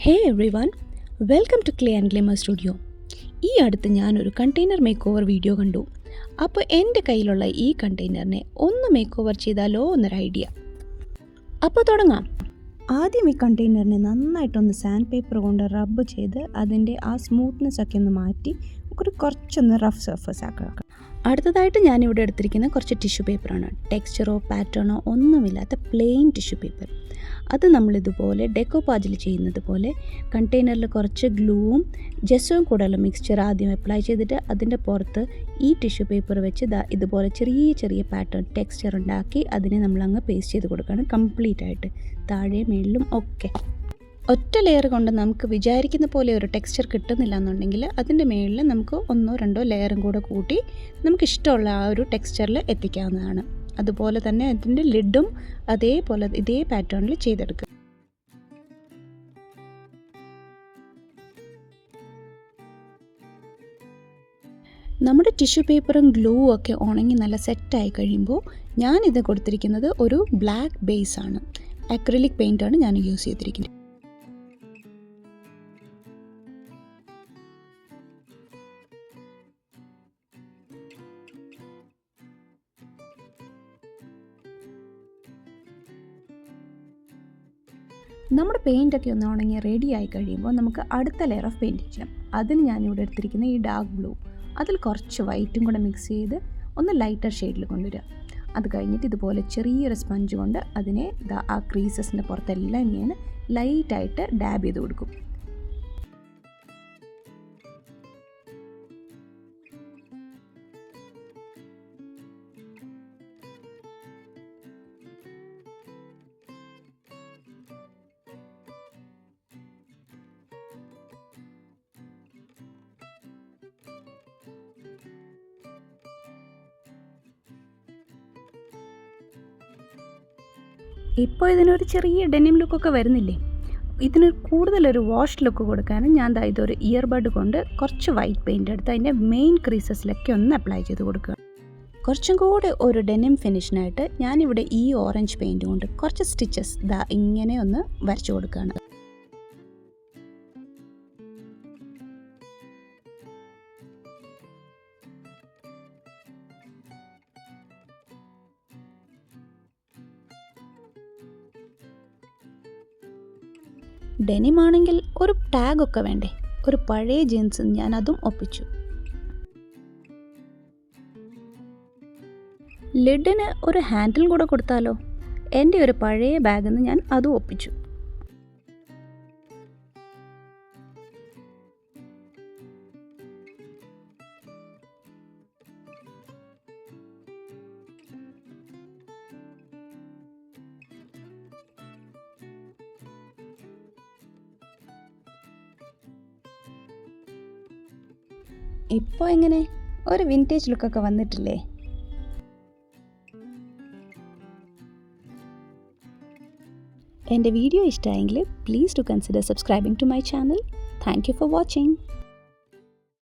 Hey every one, welcome to clay and glimmer studio. ഈ അടുത്ത് ഞാനൊരു കണ്ടെയ്നർ മേക്ക് ഓവർ വീഡിയോ കണ്ടു. അപ്പോൾ എൻ്റെ കയ്യിലുള്ള ഈ കണ്ടെയ്നറിനെ ഒന്ന് മേക്ക് ഓവർ ചെയ്താലോ എന്നൊരു ഐഡിയ. അപ്പോൾ തുടങ്ങാം. ആദ്യം ഈ കണ്ടെയ്നറിനെ നന്നായിട്ടൊന്ന് സാൻഡ് പേപ്പർ കൊണ്ട് റബ്ബ് ചെയ്ത് അതിൻ്റെ ആ സ്മൂത്ത്നെസ് ഒക്കെ ഒന്ന് മാറ്റി കുറച്ചൊന്ന് റഫ് സർഫസ് ആക്കുക. അടുത്തതായിട്ട് ഞാനിവിടെ എടുത്തിരിക്കുന്ന കുറച്ച് ടിഷ്യൂ പേപ്പറാണ്. ടെക്സ്ചറോ പാറ്റേണോ ഒന്നുമില്ലാത്ത പ്ലെയിൻ ടിഷ്യൂ പേപ്പർ. അത് നമ്മളിതുപോലെ ഡെക്കോപാജിൽ ചെയ്യുന്നത് പോലെ കണ്ടെയ്നറിൽ കുറച്ച് ഗ്ലൂവും ജെസ്സും കൂടെയുള്ള മിക്സ്ചർ ആദ്യം അപ്ലൈ ചെയ്തിട്ട് അതിൻ്റെ പുറത്ത് ഈ ടിഷ്യൂ പേപ്പർ വെച്ച് ഇതുപോലെ ചെറിയ ചെറിയ പാറ്റേൺ ടെക്സ്ചർ ഉണ്ടാക്കി അതിനെ നമ്മളങ്ങ് പേസ്റ്റ് ചെയ്ത് കൊടുക്കുകയാണ് കംപ്ലീറ്റ് ആയിട്ട്, താഴെ മേളിലും ഒക്കെ. ഒറ്റ ലെയർ കൊണ്ട് നമുക്ക് വിചാരിക്കുന്ന പോലെ ഒരു ടെക്സ്ചർ കിട്ടുന്നില്ല എന്നുണ്ടെങ്കിൽ അതിൻ്റെ മേളിൽ നമുക്ക് ഒന്നോ രണ്ടോ ലെയറും കൂടെ കൂട്ടി നമുക്കിഷ്ടമുള്ള ആ ഒരു ടെക്സ്ചറിൽ എത്തിക്കാവുന്നതാണ്. അതുപോലെ തന്നെ അതിൻ്റെ ലിഡും അതേപോലെ ഇതേ പാറ്റേണിൽ ചെയ്തെടുക്കുക. നമ്മുടെ ടിഷ്യൂ പേപ്പറും ഗ്ലൂവും ഒക്കെ ഉണങ്ങി നല്ല സെറ്റായി കഴിയുമ്പോൾ ഞാനിത് കൊടുത്തിരിക്കുന്നത് ഒരു ബ്ലാക്ക് ബേസ് ആണ്. അക്രിലിക് പെയിൻ്റാണ് ഞാൻ യൂസ് ചെയ്തിരിക്കുന്നത്. നമ്മുടെ പെയിൻ്റൊക്കെ ഒന്ന് ഉണങ്ങി റെഡി ആയി കഴിയുമ്പോൾ നമുക്ക് അടുത്ത ലെയർ ഓഫ് പെയിൻറ്റ് ചെയ്യാം. അതിന് ഞാനിവിടെ എടുത്തിരിക്കുന്ന ഈ ഡാർക്ക് ബ്ലൂ, അതിൽ കുറച്ച് വൈറ്റും കൂടെ മിക്സ് ചെയ്ത് ഒന്ന് ലൈറ്റർ ഷെയ്ഡിൽ കൊണ്ടുവരിക. അത് കഴിഞ്ഞിട്ട് ഇതുപോലെ ചെറിയൊരു സ്പഞ്ച് കൊണ്ട് അതിനെ ആ ക്രീസസിൻ്റെ പുറത്തെല്ലാം ഇങ്ങനെ ലൈറ്റായിട്ട് ഡാബ് ചെയ്ത് കൊടുക്കും. ഇപ്പോൾ ഇതിനൊരു ചെറിയ ഡെനിം ലുക്കൊക്കെ വരുന്നില്ലേ? ഇതിന് കൂടുതലൊരു വാഷ് ലുക്ക് കൊടുക്കാനും ഞാൻ ഇതൊരു ഇയർബഡ് കൊണ്ട് കുറച്ച് വൈറ്റ് പെയിൻ്റ് എടുത്ത് അതിൻ്റെ മെയിൻ ക്രീസസിലൊക്കെ ഒന്ന് അപ്ലൈ ചെയ്ത് കൊടുക്കുക. കുറച്ചും കൂടെ ഒരു ഡെനിം ഫിനിഷിനായിട്ട് ഞാനിവിടെ ഈ ഓറഞ്ച് പെയിൻറ്റ് കൊണ്ട് കുറച്ച് സ്റ്റിച്ചസ് ഇങ്ങനെ ഒന്ന് വരച്ചു കൊടുക്കുകയാണ്. ഡെനിമാണെങ്കിൽ ഒരു ടാഗൊക്കെ വേണ്ടേ? ഒരു പഴയ ജീൻസ് ഞാൻ അതും ഒപ്പിച്ചു. ലിഡിന് ഒരു ഹാൻഡിൽ കൂടെ കൊടുത്താലോ? എൻ്റെ ഒരു പഴയ ബാഗിൽ നിന്ന് ഞാൻ അതും ഒപ്പിച്ചു. ഇപ്പോൾ എങ്ങനെ ഒരു വിൻറ്റേജ് ലുക്കൊക്കെ വന്നിട്ടില്ലേ? എൻ്റെ വീഡിയോ ഇഷ്ടമായെങ്കിൽ please to consider subscribing to my channel. Thank you for watching.